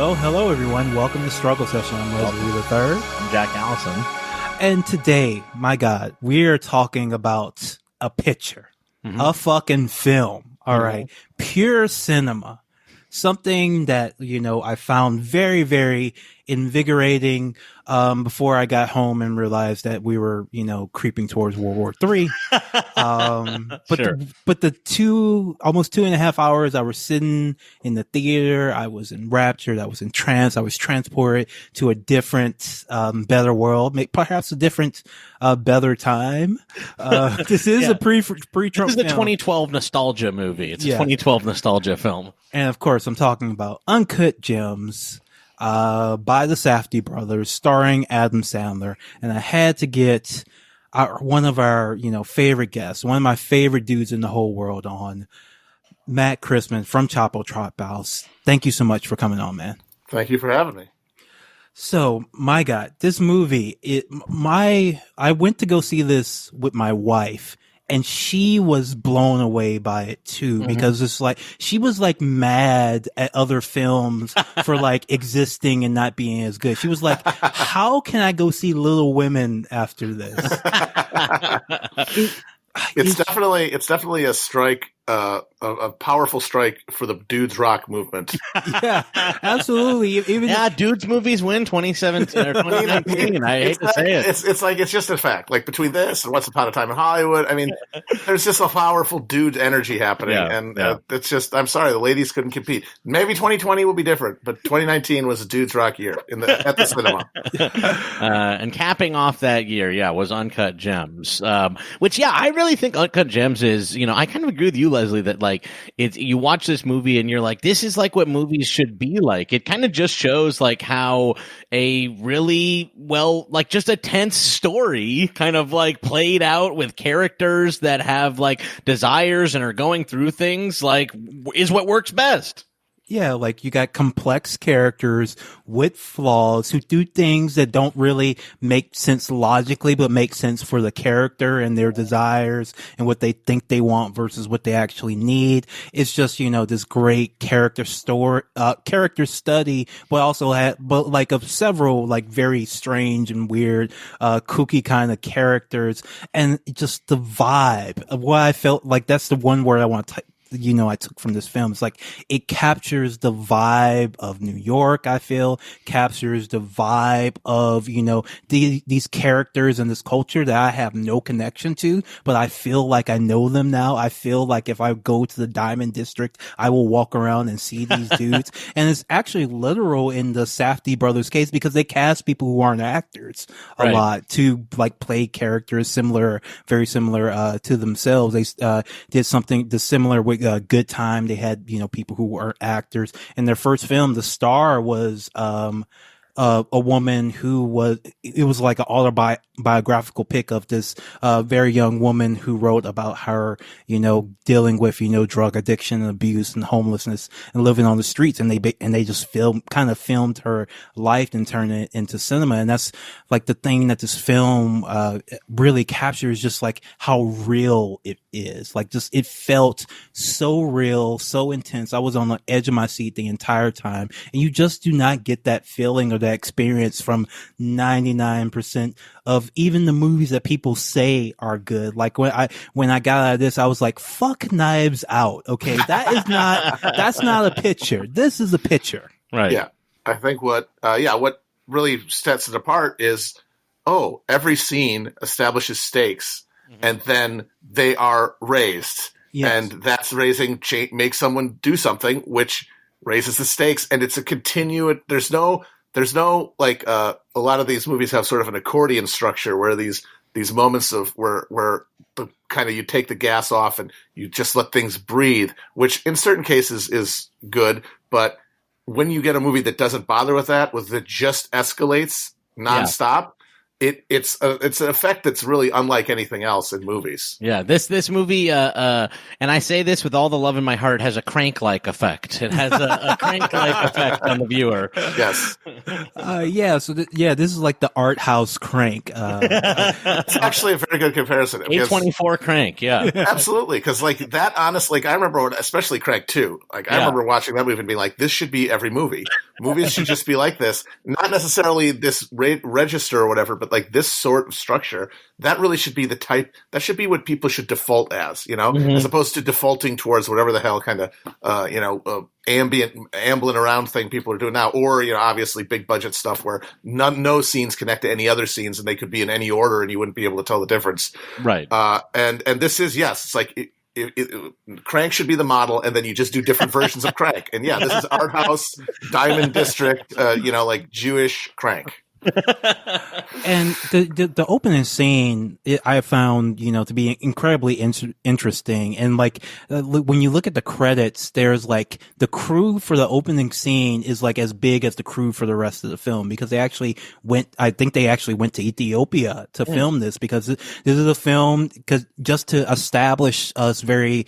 Well, hello everyone. Welcome to Struggle Session. I'm Leslie the Third. I'm Jack Allison. And today, my God, we are talking about a picture, a fucking film. All right, pure cinema. Something that, I found very, very invigorating before I got home and realized that we were, creeping towards World War III. Sure. But the almost 2.5 hours I was sitting in the theater, I was enraptured, I was entranced, I was transported to a different, better world, perhaps a different, better time. This is a pre-Trump This is a film. 2012 nostalgia movie. It's a 2012 nostalgia film. And of course, I'm talking about Uncut Gems, by the Safdie brothers, starring Adam Sandler. And I had to get one of our, favorite guests, one of my favorite dudes in the whole world on, Matt Christman from Chapo Trap House. Thank you so much for coming on, man. Thank you for having me. So, my God, this movie, I went to go see this with my wife. And she was blown away by it too, because it's like, she was like mad at other films for like existing and not being as good. She was like, how can I go see Little Women after this? It's definitely a strike, a powerful strike for the dudes rock movement. Yeah, absolutely. Dudes movies win 2017 or 2019. I hate to say it. It's just a fact. Like between this and Once Upon a Time in Hollywood, I mean, there's just a powerful dude energy happening, it's just. I'm sorry, the ladies couldn't compete. Maybe 2020 will be different, but 2019 was a dudes rock year at the cinema. And capping off that year, was Uncut Gems, which I really think Uncut Gems is. I kind of agree with you, Leslie, that like you watch this movie and you're like, this is like what movies should be like. It kind of just shows like how a really just a tense story kind of like played out with characters that have like desires and are going through things like is what works best. Yeah, like you got complex characters with flaws who do things that don't really make sense logically, but make sense for the character and their desires and what they think they want versus what they actually need. It's just, this great character study, but also of several like very strange and weird, kooky kind of characters, and just the vibe of what I felt like. That's the one word I want to I took from this film. It's like it captures the vibe of New York, I feel, captures the vibe of, these characters and this culture that I have no connection to, but I feel like I know them now. I feel like if I go to the Diamond District, I will walk around and see these dudes. And it's actually literal in the Safdie brothers case because they cast people who aren't actors a lot to like play characters very similar to themselves. They did something similar with Good Time. They had, people who were actors. In their first film, the star was a woman it was like an autobiographical pic of this very young woman who wrote about her, dealing with, drug addiction and abuse and homelessness and living on the streets. And they just filmed her life and turned it into cinema. And that's like the thing that this film really captures, just like how real it is. Like just, it felt so real, so intense. I was on the edge of my seat the entire time. And you just do not get that feeling or that experience from 99% of even the movies that people say are good. Like when I got out of this, I was like, fuck Knives Out. Okay. That's not a picture. This is a picture. Right. Yeah. I think what really sets it apart is, every scene establishes stakes and then they are raised. Yes. And that's makes someone do something, which raises the stakes. And it's a continued, there's no like, a lot of these movies have sort of an accordion structure where these moments of where the kind of, you take the gas off and you just let things breathe, which in certain cases is good. But when you get a movie that doesn't bother with that just escalates nonstop, it's an effect that's really unlike anything else in movies. Yeah, this movie, and I say this with all the love in my heart, has a crank-like effect. It has a crank-like effect on the viewer. Yes. This is like the art house Crank. It's actually a very good comparison. A24 Crank, yeah. Absolutely, because like that, honestly, I remember, especially Crank 2, I remember watching that movie and being like, this should be every movie. Movies should just be like this. Not necessarily this register or whatever, but like this sort of structure. That really should be the type. That should be what people should default as, as opposed to defaulting towards whatever the hell kind of, ambling around thing people are doing now. Or, obviously big budget stuff where no scenes connect to any other scenes and they could be in any order and you wouldn't be able to tell the difference. Right. And this is, yes, it's like Crank should be the model, and then you just do different versions of Crank. And yeah, this is art house, Diamond District, like Jewish Crank. And the opening scene I found to be incredibly interesting, and like when you look at the credits, there's like the crew for the opening scene is like as big as the crew for the rest of the film, because I think they actually went to Ethiopia to film this, because this is a film just to establish us very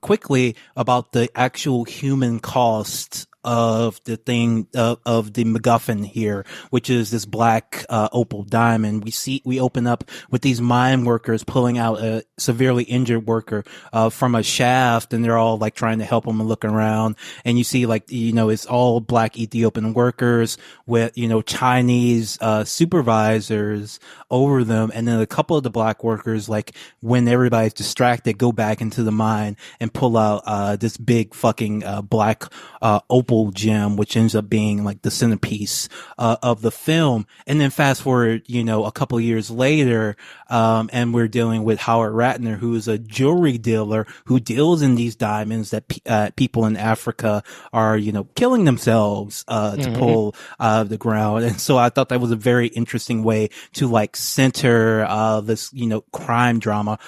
quickly about the actual human cost of the thing of the MacGuffin here, which is this black opal diamond. We open up with these mine workers pulling out a severely injured worker from a shaft, and they're all like trying to help him and looking around. And you see it's all black Ethiopian workers with Chinese supervisors over them, and then a couple of the black workers, like when everybody's distracted, go back into the mine and pull out this big fucking black opal gem, which ends up being like the centerpiece of the film. And then fast forward, a couple of years later, and we're dealing with Howard Ratner, who is a jewelry dealer who deals in these diamonds that people in Africa are, killing themselves to pull out of the ground. And so I thought that was a very interesting way to like center this, crime drama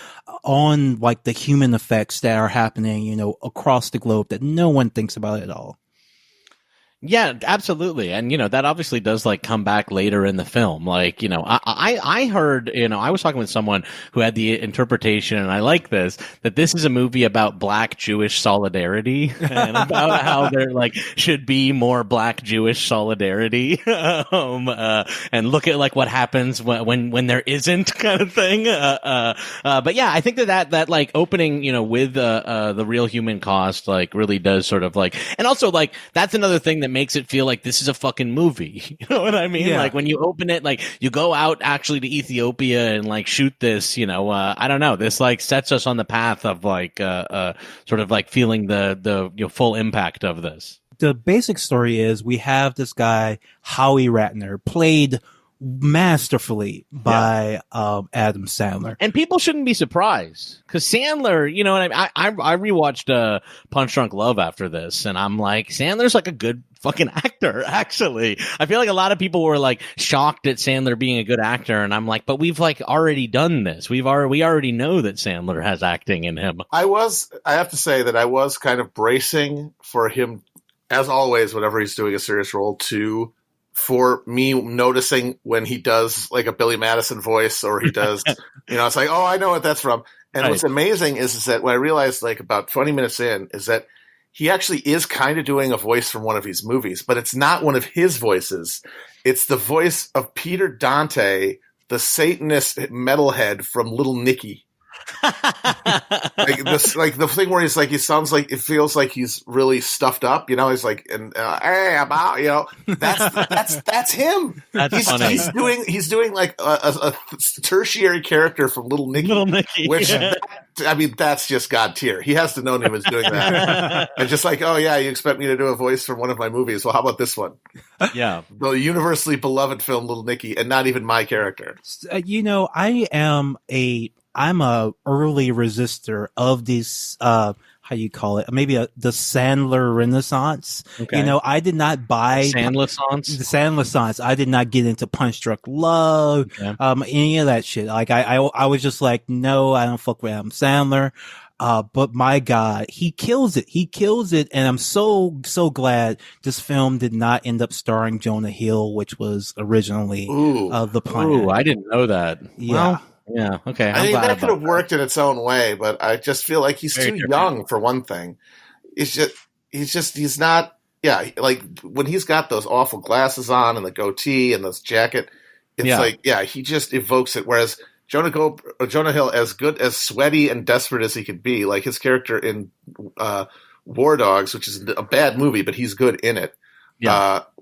on like the human effects that are happening, across the globe that no one thinks about at all. Yeah, absolutely. And, that obviously does like come back later in the film. Like, I heard, I was talking with someone who had the interpretation, and I like this, that this is a movie about black Jewish solidarity and about how there like should be more black Jewish solidarity. And look at like what happens when there isn't, kind of thing. But yeah, I think that like opening, with the real human cost, like really does sort of like, and also like, that's another thing that makes it feel like this is a fucking movie. You know what I mean? Yeah. Like when you open it, like you go out actually to Ethiopia and like shoot this, I don't know. This like sets us on the path of like, sort of like feeling the full impact of this. The basic story is we have this guy, Howie Ratner, played masterfully by Adam Sandler, and people shouldn't be surprised because Sandler, I rewatched Punch Drunk Love after this, and I'm like, Sandler's like a good fucking actor. Actually, I feel like a lot of people were like shocked at Sandler being a good actor, and I'm like, but we've like already done this. We already know that Sandler has acting in him. I have to say that I was kind of bracing for him, as always, whenever he's doing a serious role, for me noticing when he does like a Billy Madison voice, or he does, it's like, oh, I know what that's from. And right. What's amazing is that when I realized like about 20 minutes in is that he actually is kind of doing a voice from one of his movies, but it's not one of his voices. It's the voice of Peter Dante, the Satanist metalhead from Little Nicky. Like this, like the thing where he's like, he sounds like, it feels like he's really stuffed up, he's like, and hey, about, that's him. That's funny. He's doing like a tertiary character from Little Nicky, which that's just God tier. He has to know he was doing that. And just like, oh yeah, you expect me to do a voice from one of my movies? Well, how about this one? Yeah, the universally beloved film Little Nicky, and not even my character. I'm a early resistor of this, how you call it? Maybe the Sandler Renaissance. Okay. I did not buy the Sandler. I did not get into Punch Drunk Love, any of that shit. Like I was just like, no, I don't fuck with Adam Sandler. But my God, he kills it. He kills it. And I'm so glad this film did not end up starring Jonah Hill, which was originally the plan. Ooh, I didn't know that. Yeah. Well, yeah. Okay. I think that could have worked in its own way, but I just feel like he's too young for one thing. He's not. Yeah, like when he's got those awful glasses on and the goatee and this jacket, it's like, he just evokes it. Whereas Jonah Hill, as good, as sweaty and desperate as he could be, like his character in War Dogs, which is a bad movie, but he's good in it.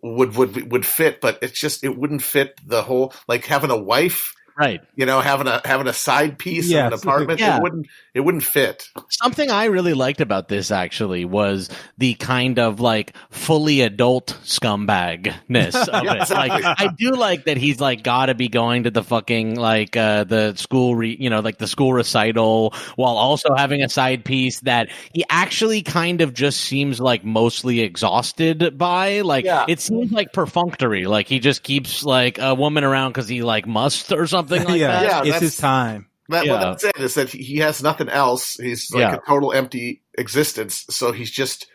would fit, but it wouldn't fit the whole, like having a wife. Right. Having a side piece in an apartment, it wouldn't fit. Something I really liked about this actually was the kind of like fully adult scumbagness of it. Like, I do like that he's like got to be going to the fucking like the school like the school recital while also having a side piece that he actually kind of just seems like mostly exhausted by. Like it seems like perfunctory. Like he just keeps like a woman around because he like must or something. Like that. Yeah, it's his time. That's it. Is that he has nothing else. He's like a total empty existence. So he's just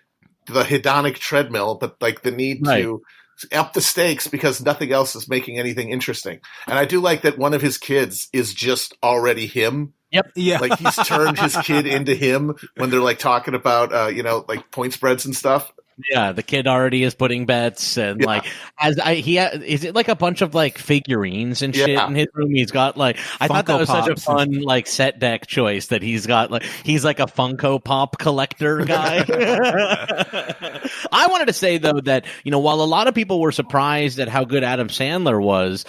the hedonic treadmill, but like the need to up the stakes because nothing else is making anything interesting. And I do like that one of his kids is just already him. Yep. Yeah. Like he's turned his kid into him when they're like talking about like point spreads and stuff. Yeah, the kid already is putting bets and like is it like a bunch of like figurines and shit in his room? He's got like I thought that was such a fun like set deck choice that he's got like he's like a Funko Pop collector guy. I wanted to say though that while a lot of people were surprised at how good Adam Sandler was,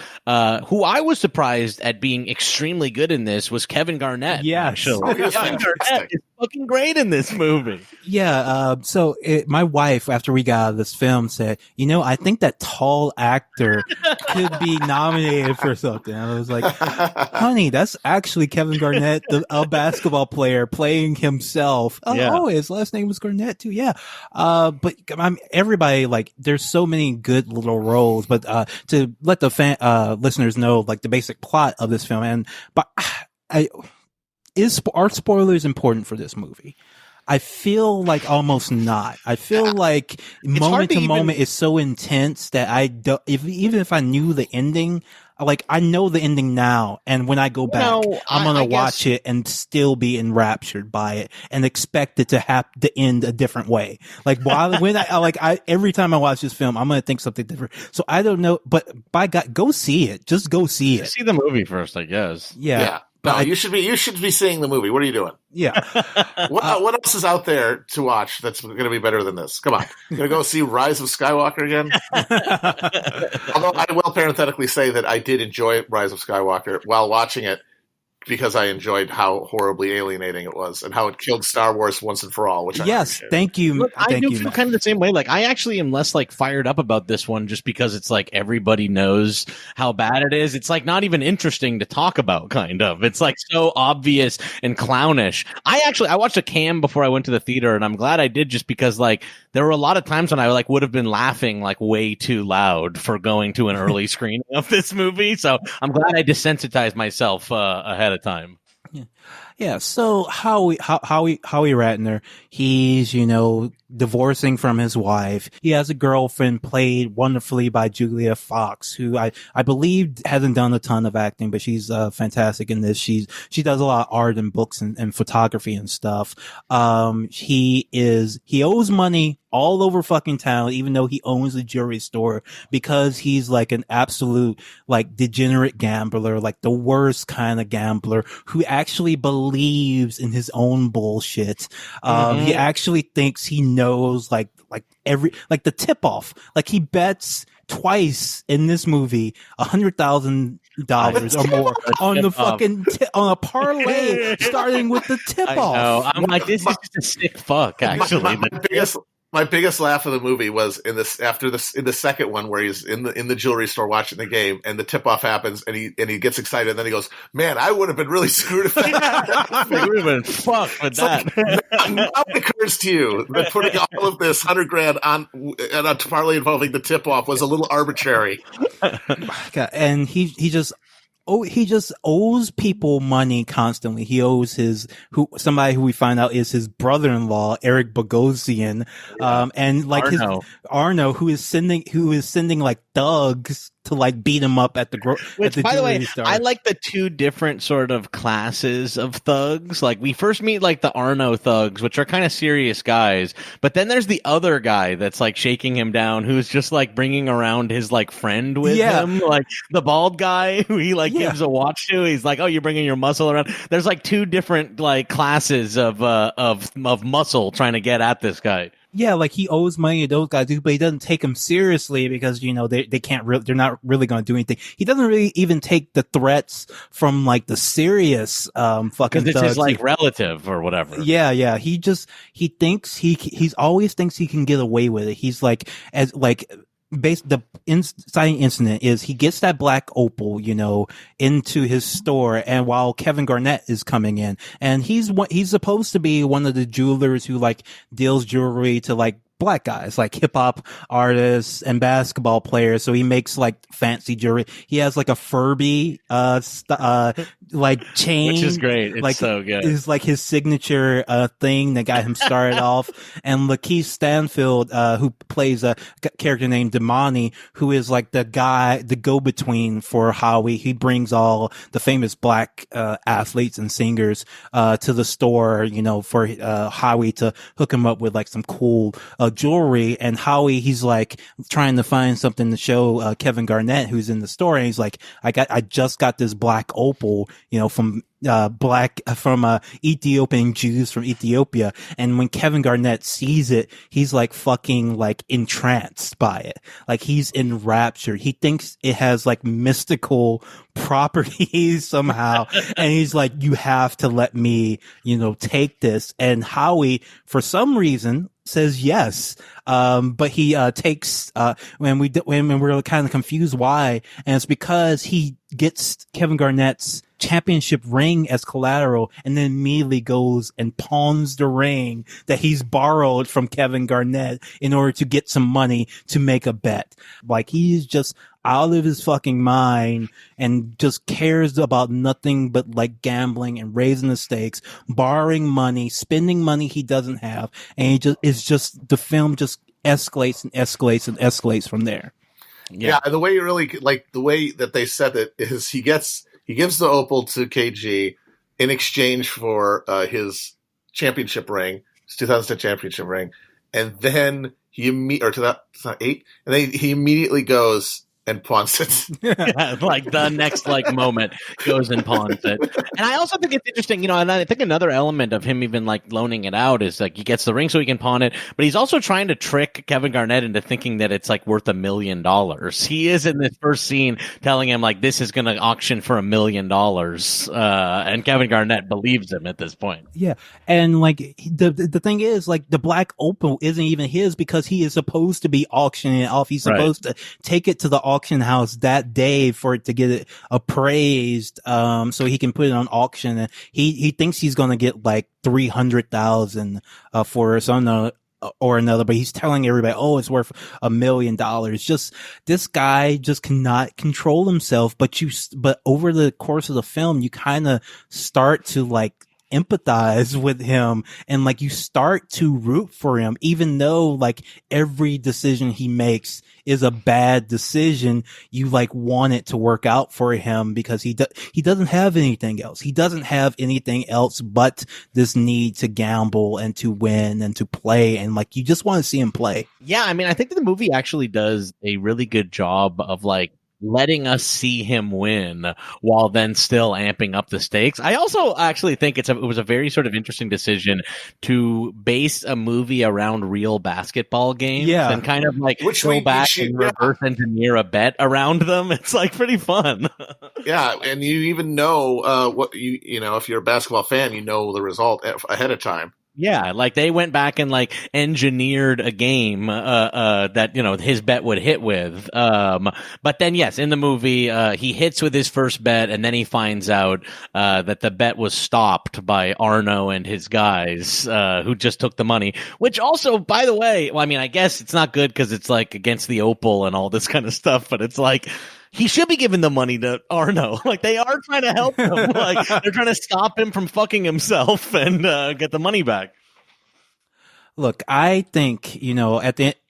who I was surprised at being extremely good in this was Kevin Garnett. Yeah, actually, Kevin Garnett is fucking great in this movie. Yeah, so my wife, after we got out of this film, said, I think that tall actor could be nominated for something. I was like, honey, that's actually Kevin Garnett, a basketball player playing himself. Oh, his last name was Garnett too. Yeah. But everybody, like, there's so many good little roles, but to let the listeners know, like, the basic plot of this film, are spoilers important for this movie? I feel like almost not. I feel like moment to moment is so intense that I don't, even if I knew the ending, like I know the ending now. And when I go back, I'm going to watch it and still be enraptured by it and expect it to end a different way. Like every time I watch this film, I'm going to think something different. So I don't know, but by God, go see it. Just go see it. See the movie first, I guess. Yeah. No, you should be seeing the movie. What are you doing? Yeah. What else is out there to watch that's going to be better than this? Come on. You going to go see Rise of Skywalker again? Although I will parenthetically say that I did enjoy Rise of Skywalker while watching it because I enjoyed how horribly alienating it was and how it killed Star Wars once and for all, which thank you. Look, I do feel kind of the same way. Like, I actually am less like fired up about this one just because it's like everybody knows how bad it is. It's like not even interesting to talk about, kind of. It's like so obvious and clownish. I watched a cam before I went to the theater, and I'm glad I did just because like there were a lot of times when I like would have been laughing like way too loud for going to an early screening of this movie. So I'm glad I desensitized myself ahead of time. Yeah. So Howie Ratner, he's, divorcing from his wife. He has a girlfriend played wonderfully by Julia Fox, who I believe hasn't done a ton of acting, but she's fantastic in this. She does a lot of art and books and photography and stuff. He owes money all over fucking town, even though he owns a jewelry store, because he's like an absolute like degenerate gambler, like the worst kind of gambler who actually believes in his own bullshit. He actually thinks he knows like the tip off. Like he bets twice in this movie $100,000 or more on the fucking on a parlay starting with the tip off. I know. I'm like, this is just a sick fuck. Actually, my biggest laugh of the movie was in the second one where he's in the jewelry store watching the game and the tip off happens and he gets excited and then he goes, "Man, I would have been really screwed if that would have been fucked with that." Now it occurs to you that putting all of this $100,000 on a parlay involving the tip off was a little arbitrary. And he just owes people money constantly. He owes somebody who we find out is his brother-in-law, Eric Bogosian, and like Arno, who is sending like thugs to like beat him up at the by the way, store. I like the two different sort of classes of thugs. Like we first meet like the Arno thugs, which are kind of serious guys, but then there's the other guy that's like shaking him down, who's just like bringing around his like friend with him, like the bald guy who he like gives a watch to. He's like, "Oh, you're bringing your muscle around." There's like two different like classes of muscle trying to get at this guy. Yeah, like he owes money to those guys, but he doesn't take them seriously because, you know, they can't they're not really going to do anything. He doesn't really even take the threats from like the serious, fucking Because it's his thugs. like relative or whatever. Yeah. He thinks he's always thinks he can get away with it. He's like, as like, the inciting incident is he gets that black opal, you know, into his store, and while Kevin Garnett is coming in, and he's supposed to be one of the jewelers who like deals jewelry to like black guys, like hip hop artists and basketball players. So he makes like fancy jewelry. He has like a Furby, like chain, which is great. It's like, so good. It's like his signature thing that got him started off. And Lakeith Stanfield, who plays a character named Damani, who is like the guy, the go-between for Howie. He brings all the famous black athletes and singers to the store, you know, for Howie to hook him up with like some cool jewelry. And Howie, he's like trying to find something to show Kevin Garnett, who's in the store, and he's like, I just got this black opal, you know, from Ethiopian Jews from Ethiopia. And when Kevin Garnett sees it, he's like fucking like entranced by it. Like he's enraptured. He thinks it has like mystical properties somehow. And he's like, you have to let me, you know, take this. And Howie, for some reason, says yes. But he takes when we're kind of confused why, and it's because he gets Kevin Garnett's championship ring as collateral, and then immediately goes and pawns the ring that he's borrowed from Kevin Garnett in order to get some money to make a bet. Like he's just out of his fucking mind and just cares about nothing but like gambling and raising the stakes, borrowing money, spending money he doesn't have. And the film just escalates and escalates and escalates from there. Yeah. The way you really like the way that they said it is he gives the opal to KG in exchange for his championship ring, his 2010 championship ring, and then he immediately goes and pawns it. Like the next like moment goes and pawns it. And I also think it's interesting, you know, and I think another element of him even like loaning it out is like he gets the ring so he can pawn it, but he's also trying to trick Kevin Garnett into thinking that it's like worth $1 million. He is in this first scene telling him like this is going to auction for $1 million, and Kevin Garnett believes him at this point. Yeah, and like the thing is, like the black opal isn't even his because he is supposed to be auctioning it off. He's supposed to take it to the auction house that day for it to get it appraised, so he can put it on auction. And he thinks he's gonna get like 300,000 for something or another, but he's telling everybody, oh, it's worth $1 million. Just this guy just cannot control himself. But over the course of the film, you kind of start to like empathize with him, and like you start to root for him, even though like every decision he makes is a bad decision. You like want it to work out for him because he doesn't have anything else. He doesn't have anything else but this need to gamble and to win and to play, and like you just want to see him play. Yeah, I mean, I think the movie actually does a really good job of like letting us see him win while then still amping up the stakes. I also actually think it was a very sort of interesting decision to base a movie around real basketball games and kind of like go back and reverse engineer a bet around them. It's like pretty fun. Yeah, and you even know what you know if you're a basketball fan, you know the result ahead of time. Yeah, like they went back and like engineered a game that, you know, his bet would hit with. But then, yes, in the movie, he hits with his first bet, and then he finds out that the bet was stopped by Arno and his guys who just took the money. Which also, by the way, well, I mean, I guess it's not good because it's like against the opal and all this kind of stuff, but it's like he should be giving the money to Arno. Like they are trying to help him. Like they're trying to stop him from fucking himself and get the money back. Look, I think, you know,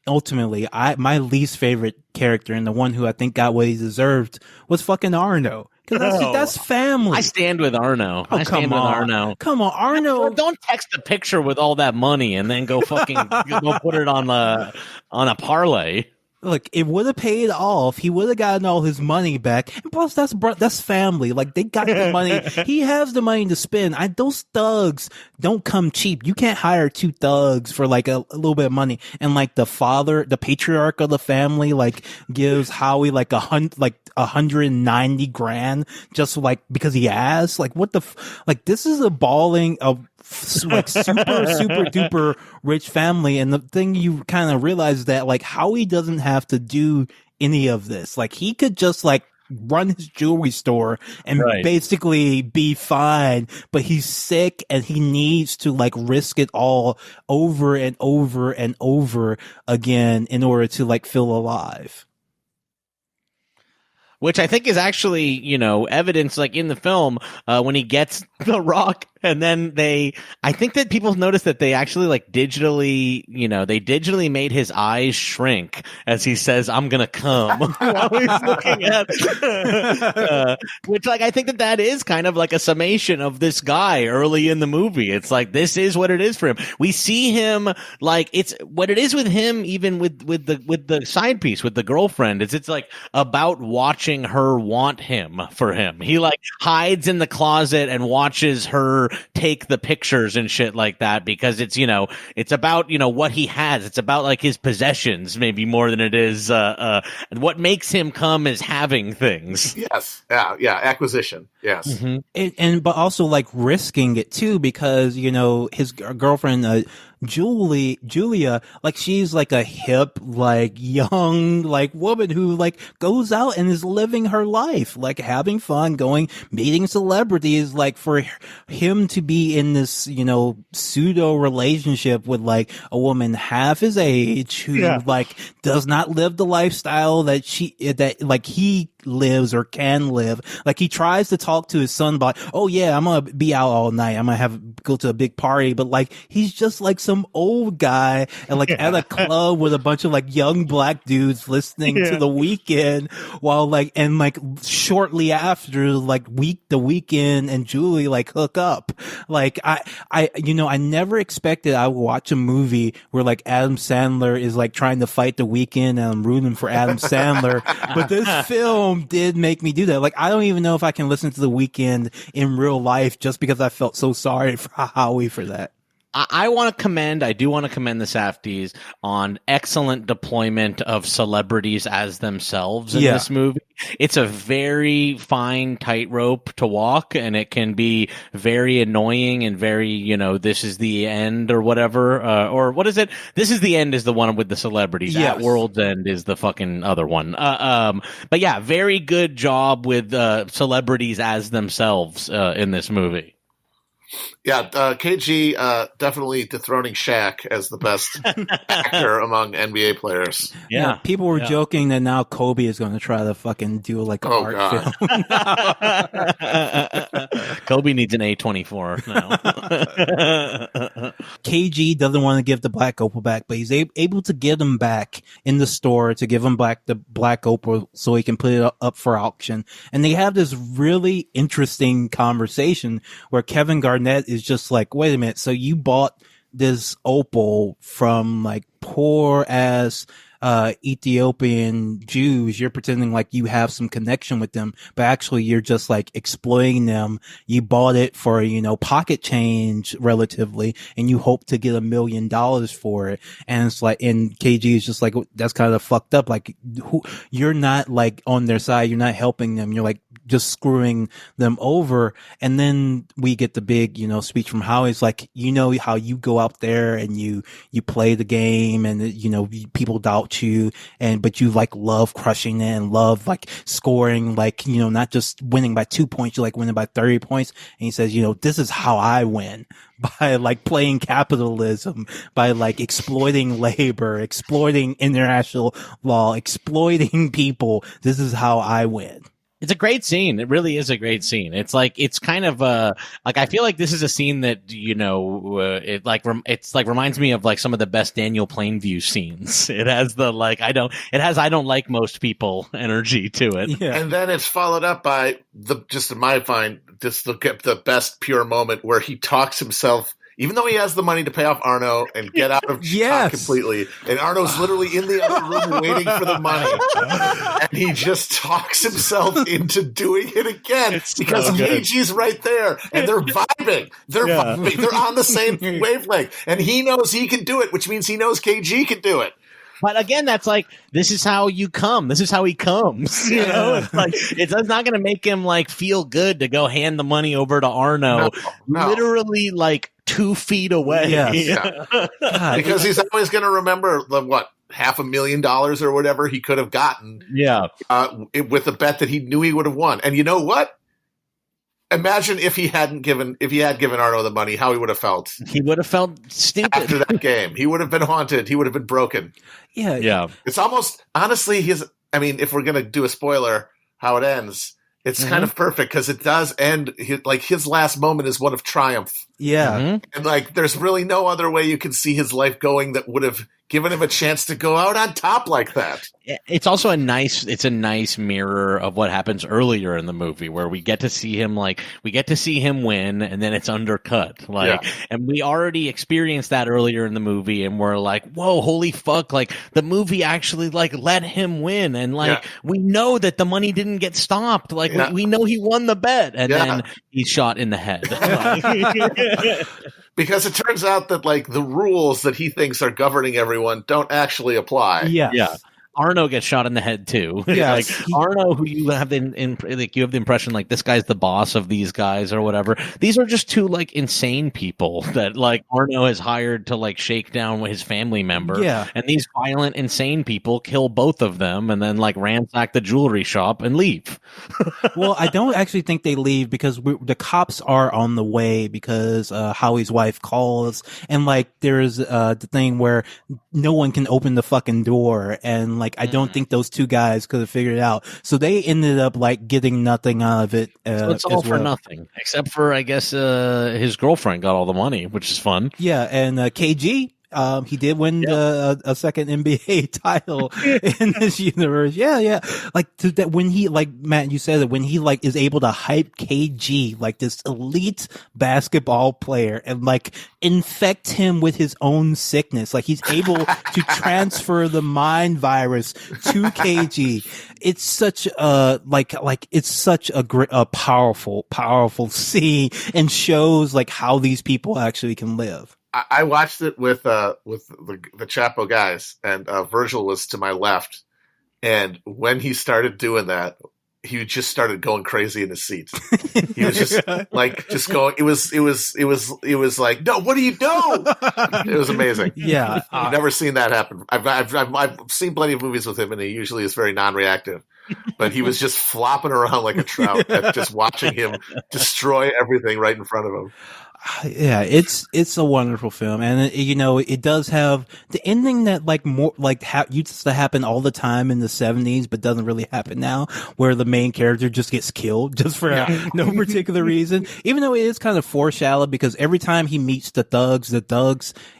ultimately, my least favorite character and the one who I think got what he deserved was fucking Arno. Because that's family. I stand with Arno. Oh, come on. Come on, Arno. Well, don't text a picture with all that money and then go fucking go put it on a parlay. Look, it would have paid off. He would have gotten all his money back. And plus, that's family. Like, they got the money. He has the money to spend. Those thugs don't come cheap. You can't hire two thugs for like a little bit of money. And like the patriarch of the family, like gives Howie like 190 grand just like because he asked. Like, what the like, this is a balling of like super duper rich family. And the thing you kind of realize that like Howie doesn't have to do any of this. Like, he could just like run his jewelry store and basically be fine, but he's sick and he needs to like risk it all over and over and over again in order to like feel alive. Which I think is actually, you know, evidence like in the film when he gets the rock. And then I think that people noticed that they actually like digitally, you know, they digitally made his eyes shrink as he says, "I'm going to come," while he's looking at, which like, I think that is kind of like a summation of this guy early in the movie. It's like, this is what it is for him. We see him like, it's what it is with him, even with the side piece, with the girlfriend. It's like about watching her want him for him. He like hides in the closet and watches her take the pictures and shit like that, because it's, you know, it's about, you know, what he has. It's about like his possessions maybe more than it is what makes him come is having things. Yes. Yeah. Acquisition. Yes. Mm-hmm. But also like risking it too, because, you know, his girlfriend Julia, like, she's like a hip, like, young, like, woman who like goes out and is living her life, like having fun, meeting celebrities. Like, for him to be in this, you know, pseudo relationship with like a woman half his age who like does not live the lifestyle that he lives or can live. Like, he tries to talk to his son about, oh yeah, I'm gonna be out all night, I'm gonna go to a big party, but like, he's just like some old guy and like at a club with a bunch of like young black dudes listening to The Weeknd, while like, and like shortly after, like The Weeknd and Julie like hook up. Like, I you know, I never expected I would watch a movie where like Adam Sandler is like trying to fight The Weeknd and I'm rooting for Adam Sandler, but this film did make me do that. Like, I don't even know if I can listen to The Weeknd in real life just because I felt so sorry for Howie for that. I do want to commend the Safdies on excellent deployment of celebrities as themselves in this movie. It's a very fine tightrope to walk, and it can be very annoying and very, you know, this is the end or whatever, or what is it? This is the end is the one with the celebrities. Yes. At World's End is the fucking other one. But yeah, very good job with celebrities as themselves in this movie. Yeah, KG definitely dethroning Shaq as the best actor among NBA players. Yeah, people were joking that now Kobe is going to try to fucking do like an art film. Kobe needs an A24 now. KG doesn't want to give the Black Opal back, but he's able to get them back in the store, to give him back the Black Opal so he can put it up for auction. And they have this really interesting conversation where Kevin Garnett is just like, wait a minute, so you bought this opal from like poor ass Ethiopian Jews. You're pretending like you have some connection with them, but actually you're just like exploiting them. You bought it for, you know, pocket change relatively, and you hope to get $1 million for it. And it's like, and KG is just like, that's kind of fucked up. Like, you're not like on their side. You're not helping them. You're like just screwing them over. And then we get the big, you know, speech from Howie's like, you know how you go out there and you play the game and, you know, people doubt you, but you like love crushing it and love like scoring, like, you know, not just winning by 2 points, you like winning by 30 points. And he says, you know, this is how I win, by like playing capitalism, by like exploiting labor, exploiting international law, exploiting people. This is how I win. It's a great scene. It really is a great scene. It's like, it's kind of like, I feel like this is a scene that, you know, it like reminds me of like some of the best Daniel Plainview scenes. It has the like, I don't like most people energy to it. Yeah. And then it's followed up by the best pure moment where he talks himself even though he has the money to pay off Arno and get out of Yes. completely, and Arno's literally in the other room waiting for the money, and he just talks himself into doing it again because KG's right there, and they're vibing. They're vibing. They're on the same wavelength, and he knows he can do it, which means he knows KG can do it. But again, that's like, this is how you come. This is how he comes. You know, it's like, it's not going to make him like feel good to go hand the money over to Arno, literally like 2 feet away. Yes. Because he's always going to remember the $500,000 or whatever he could have gotten. Yeah. With a bet that he knew he would have won. And you know what? Imagine if he had given Arno the money, how he would have felt. He would have felt stupid after that game. He would have been haunted. He would have been broken. Yeah. It's almost, honestly, if we're going to do a spoiler, how it ends, it's kind of perfect because it does end, his last moment is one of triumph. Yeah. And like, there's really no other way you can see his life going that would have given him a chance to go out on top like that. It's also a nice mirror of what happens earlier in the movie, where we get to see him win, and then it's undercut. And we already experienced that earlier in the movie, and we're like, whoa, holy fuck, like the movie actually like let him win, and we know that the money didn't get stopped. Like we know he won the bet, and then he's shot in the head. Because it turns out that like the rules that he thinks are governing everyone don't actually apply. Yeah. Arno gets shot in the head too. Yes. Arno, who you have you have the impression like this guy's the boss of these guys or whatever. These are just two like insane people that like Arno has hired to like shake down his family member. Yeah. And these violent, insane people kill both of them and then like ransack the jewelry shop and leave. Well, I don't actually think they leave because the cops are on the way because Howie's wife calls, and like there's the thing where no one can open the fucking door, and like I don't think those two guys could have figured it out, so they ended up like getting nothing out of it. So it's all for nothing, except for I guess his girlfriend got all the money, which is fun. Yeah, and KG. He did win a second NBA title in this universe. Yeah. Like that when he, like Matt, you said that when he like is able to hype KG, like this elite basketball player, and like infect him with his own sickness. Like he's able to transfer the mind virus to KG. It's such a great, powerful scene, and shows like how these people actually can live. I watched it with the Chapo guys, and Virgil was to my left. And when he started doing that, he just started going crazy in his seat. He was just going. It was like, no, what are you doing? It was amazing. Yeah, I've never seen that happen. I've seen plenty of movies with him, and he usually is very non-reactive. But he was just flopping around like a trout, and just watching him destroy everything right in front of him. Yeah, it's a wonderful film, and it does have the ending that like more like used to happen all the time in the 70s, but doesn't really happen now, where the main character just gets killed just for no particular reason. Even though it is kind of foreshadowed, because every time he meets the thugs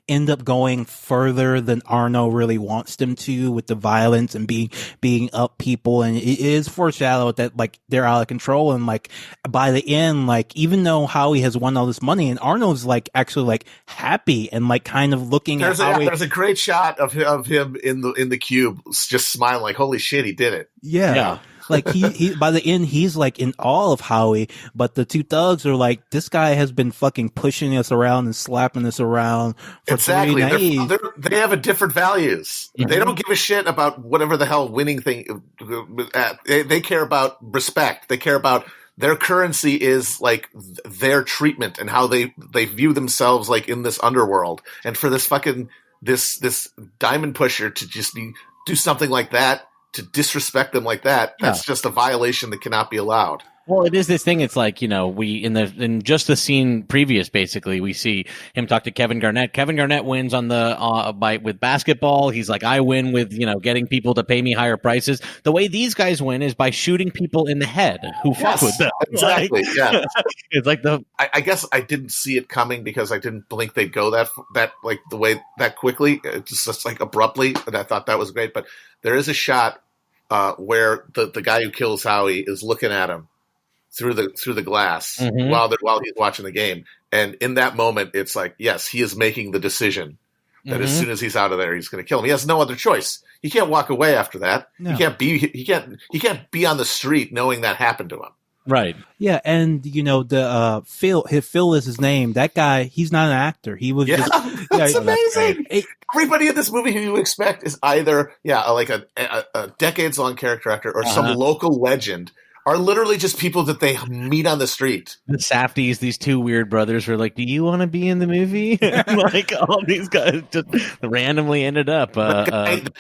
end up going further than Arno really wants them to, with the violence and being up people, and it is foreshadowed that like they're out of control, and like by the end, like even though Howie has won all this money, and Arnold's like actually like happy and like kind of looking at Howie. There's a great shot of him in the cube just smiling like, holy shit, he did it. Yeah. Like he by the end, he's like in awe of Howie, but the two thugs are like, this guy has been fucking pushing us around and slapping us around for 3 days. They have a different values. Mm-hmm. They don't give a shit about whatever the hell winning thing. They care about respect. They care about their currency is like their treatment and how they view themselves like in this underworld. And for this fucking this diamond pusher to just do something like that, to disrespect them like that, that's just a violation that cannot be allowed. Well, it is this thing. It's like, we in just the scene previous, basically, we see him talk to Kevin Garnett. Kevin Garnett wins on the with basketball. He's like, I win with getting people to pay me higher prices. The way these guys win is by shooting people in the head who fuck with them. Exactly. Yeah. It's like I guess I didn't see it coming because I didn't think they'd go that like the way that quickly. It's just like abruptly, and I thought that was great. But there is a shot where the guy who kills Howie is looking at him. through the glass Mhm. while he's watching the game. And in that moment, it's like, yes, he is making the decision that as soon as he's out of there, he's going to kill him. He has no other choice. He can't walk away after that. No. He can't be on the street knowing that happened to him. Right. Yeah, and the Phil is his name. That guy, he's not an actor. He was just That's amazing. Right. Everybody in this movie who you expect is either like a decades long character actor or some local legend are literally just people that they meet on the street. The Safdies, these two weird brothers, were like, "Do you want to be in the movie?" And like all these guys just randomly ended up. That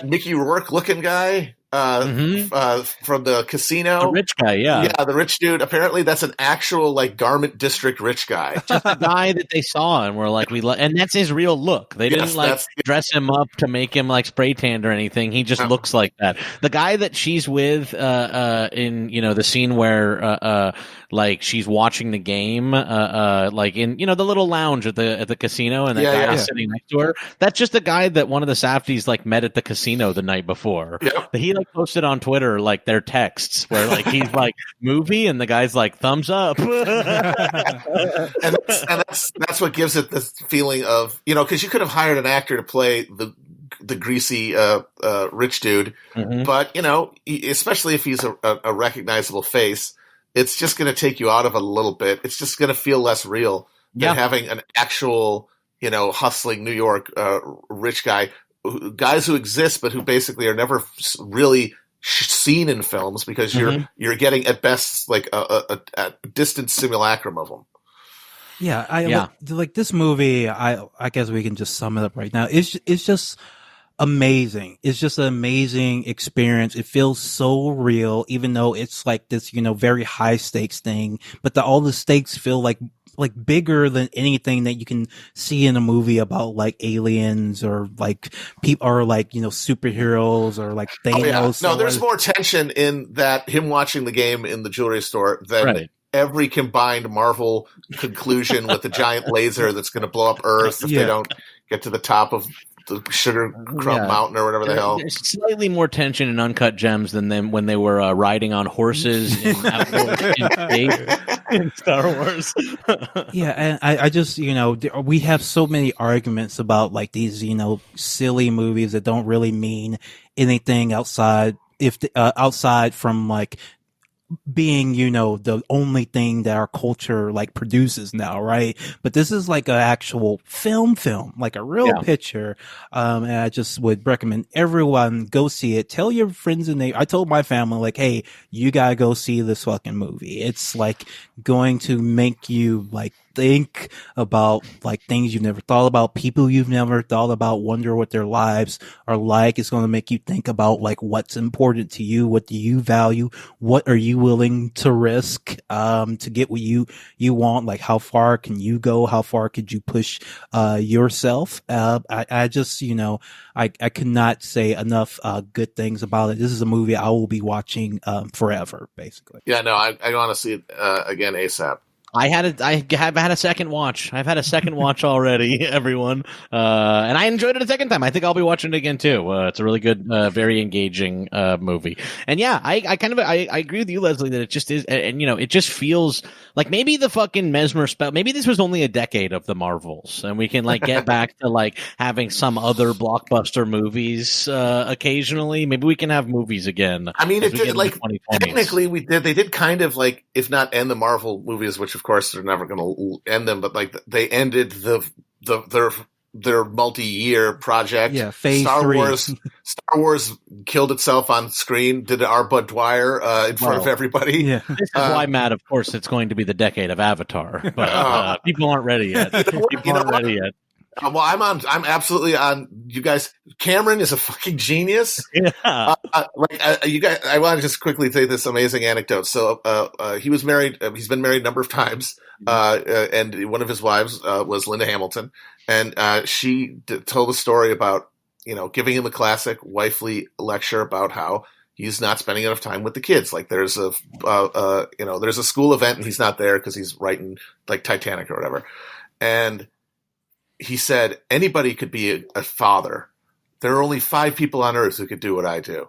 Mickey Rourke looking guy. From the casino, the rich guy, yeah, the rich dude. Apparently, that's an actual like garment district rich guy. Just the guy that they saw and were like, and that's his real look. They didn't dress him up to make him like spray tanned or anything. He just looks like that. The guy that she's with, in the scene where like she's watching the game, like in the little lounge at the casino, and that guy is sitting next to her. That's just the guy that one of the Safdies like met at the casino the night before. Yep. He like posted on Twitter like their texts where like he's like movie and the guy's like thumbs up. and that's what gives it this feeling of because you could have hired an actor to play the greasy rich dude, but especially if he's a recognizable face, it's just going to take you out of it a little bit. It's just going to feel less real than having an actual hustling New York rich guy. Guys who exist, but who basically are never really seen in films because you're getting at best like a distant simulacrum of them. Yeah, like this movie. I guess we can just sum it up right now. It's just amazing. It's just an amazing experience. It feels so real, even though it's like this very high stakes thing. But all the stakes feel like bigger than anything that you can see in a movie about like aliens or like people or like superheroes or like Thanos. No, there's more tension in that him watching the game in the jewelry store than every combined Marvel conclusion with the giant laser that's going to blow up Earth if they don't get to the top of the Sugar Crumb Mountain or whatever the hell. There's slightly more tension in Uncut Gems than them when they were riding on horses in Star Wars. Yeah, and I just we have so many arguments about like these silly movies that don't really mean anything outside from like being the only thing that our culture like produces now, right? But this is like an actual film like a real picture, and I just would recommend everyone go see it. Tell your friends and I told my family like, hey, you gotta go see this fucking movie. It's like going to make you like think about like things you've never thought about, people you've never thought about, wonder what their lives are like. It's going to make you think about like what's important to you, what do you value, what are you willing to risk to get what you want, like how far can you go, how far could you push yourself. I just I could not say enough good things about it. This is a movie I will be watching forever, basically. Yeah, no, I want to see it again ASAP. I have had a second watch. I've had a second watch already, everyone. And I enjoyed it a second time. I think I'll be watching it again too. It's a really good, very engaging, movie. And yeah, I agree with you, Leslie, that it just is, and it just feels like maybe the fucking Mesmer spell, maybe this was only a decade of the Marvels and we can like get back to like having some other blockbuster movies, occasionally. Maybe we can have movies again. I mean, it did like, technically they did kind of like, if not end the Marvel movies, which of course they're never going to end them, but like they ended their multi-year project. Yeah, phase Star 3. Star Wars killed itself on screen. Did our Bud Dwyer in front of everybody? Yeah, this is why, Matt. Of course, it's going to be the decade of Avatar, but people aren't ready yet. People aren't ready yet. Well, I'm absolutely on you guys. Cameron is a fucking genius. Yeah. You guys, I want to just quickly say this amazing anecdote. So, he was married. He's been married a number of times. And one of his wives, was Linda Hamilton. And, she told a story about, giving him a classic wifely lecture about how he's not spending enough time with the kids. Like there's a school event and he's not there because he's writing like Titanic or whatever. And he said anybody could be a father, there are only 5 people on Earth who could do what I do.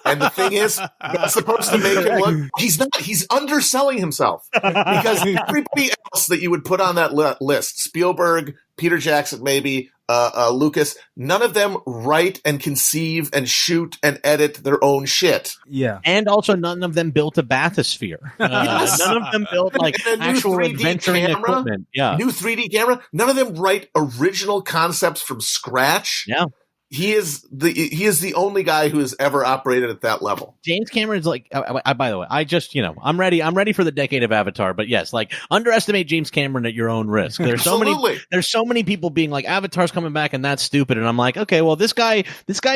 And the thing is, that's supposed to make him look, he's underselling himself. Because everybody else that you would put on that list, Spielberg, Peter Jackson, maybe, Lucas, none of them write and conceive and shoot and edit their own shit. Yeah. And also none of them built a bathysphere. Yes. None of them built like actual adventuring equipment. Yeah. New 3D camera. None of them write original concepts from scratch. Yeah. He is the only guy who has ever operated at that level. James Cameron's like, by the way, I just, I'm ready for the decade of Avatar, but yes, like underestimate James Cameron at your own risk. There's so many people being like, Avatar's coming back and that's stupid. And I'm like, okay, well, this guy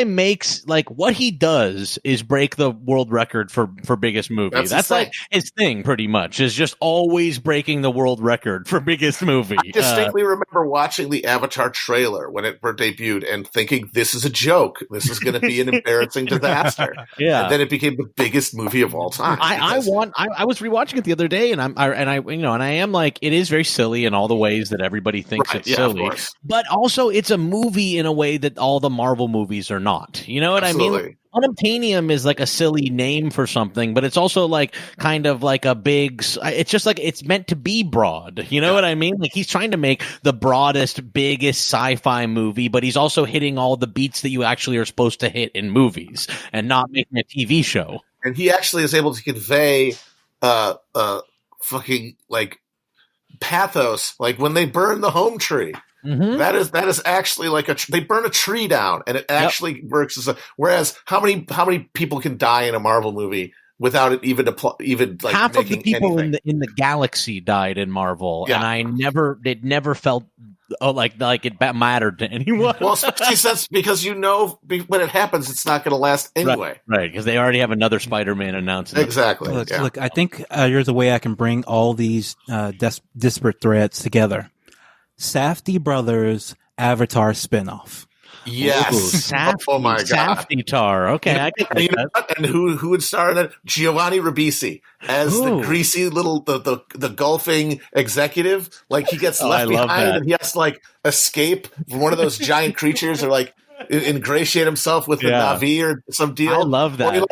makes like what he does is break the world record for biggest movie. That's like his thing pretty much, is just always breaking the world record for biggest movie. I distinctly remember watching the Avatar trailer when it debuted and thinking, this is a joke. This is going to be an embarrassing disaster. Yeah. And then it became the biggest movie of all time. I was rewatching it the other day, and I am like, it is very silly in all the ways that everybody thinks it's silly. But also, it's a movie in a way that all the Marvel movies are not. You know what I mean? Unobtainium is like a silly name for something, but it's also like kind of like a big, it's just like it's meant to be broad. You know what I mean? Like he's trying to make the broadest, biggest sci-fi movie, but he's also hitting all the beats that you actually are supposed to hit in movies and not making a TV show. And he actually is able to convey fucking like pathos, like when they burn the home tree. Mm-hmm. That is actually like they burn a tree down, and it actually works as a. Whereas how many people can die in a Marvel movie without it even like half of the people anything? in the galaxy died in Marvel, and it never felt like it mattered to anyone. Well, especially since because when it happens, it's not going to last anyway. Right? Because they already have another Spider-Man announcement. Exactly. Look, I think there's a way I can bring all these disparate threads together. Safdie Brothers Avatar spinoff. Yes. Oh my God. Safdie-tar. Okay. I can and, and who would star in that? Giovanni Ribisi as the greasy little the golfing executive. Like he gets left behind and he has to like escape from one of those giant creatures or like ingratiate himself with the Na'vi or some deal. I love that.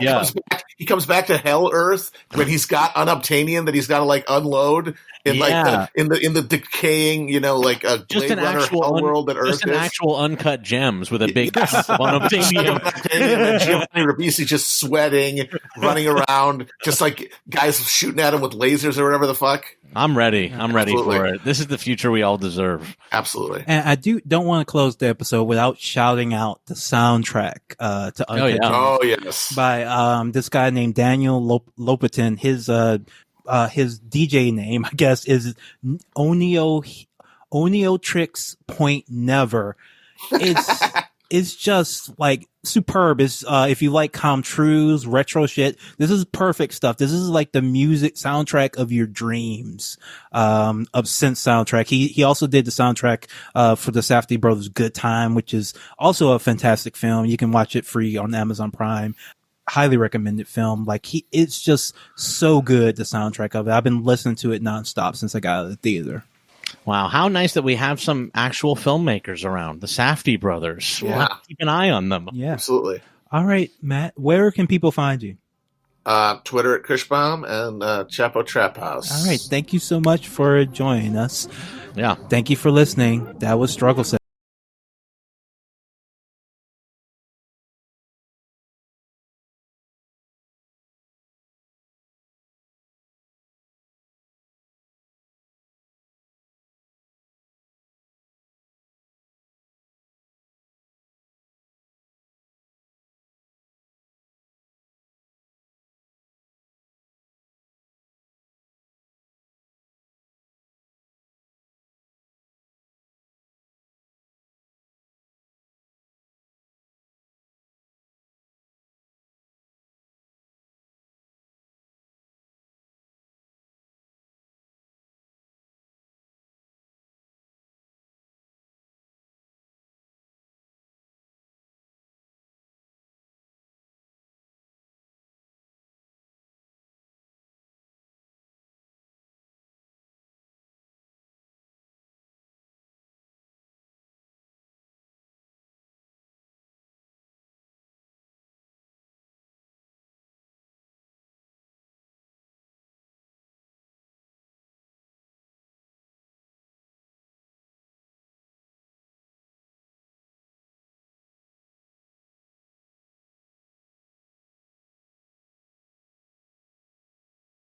He comes back to Hell Earth when he's got unobtainium that he's got to like unload in like in the decaying, like a just Blade Runner hell world that Earth is. Just an actual Uncut Gems with a big unobtainium. And Giovanni Ribisi just sweating, running around, just like guys shooting at him with lasers or whatever the fuck. I'm ready. I'm ready for it. This is the future we all deserve. Absolutely. And I don't want to close the episode without shouting out the soundtrack to Uncut Gems. Oh yes. By this guy named Daniel Lopatin. His DJ name, I guess, is Oniotrix Point Never. It's just like superb. It's if you like Comtrue's retro shit, this is perfect stuff. This is like the music soundtrack of your dreams. Of synth soundtrack. He also did the soundtrack for the Safdie Brothers Good Time, which is also a fantastic film. You can watch it free on Amazon Prime. Highly recommended film. Like it's just so good. The soundtrack of it. I've been listening to it nonstop since I got out of the theater. Wow, how nice that we have some actual filmmakers around. The Safdie brothers. Yeah. We'll have to keep an eye on them. Yeah, absolutely. All right, Matt. Where can people find you? Twitter at Kushbaum and Chapo Trap House. All right. Thank you so much for joining us. Yeah. Thank you for listening. That was Struggle Set.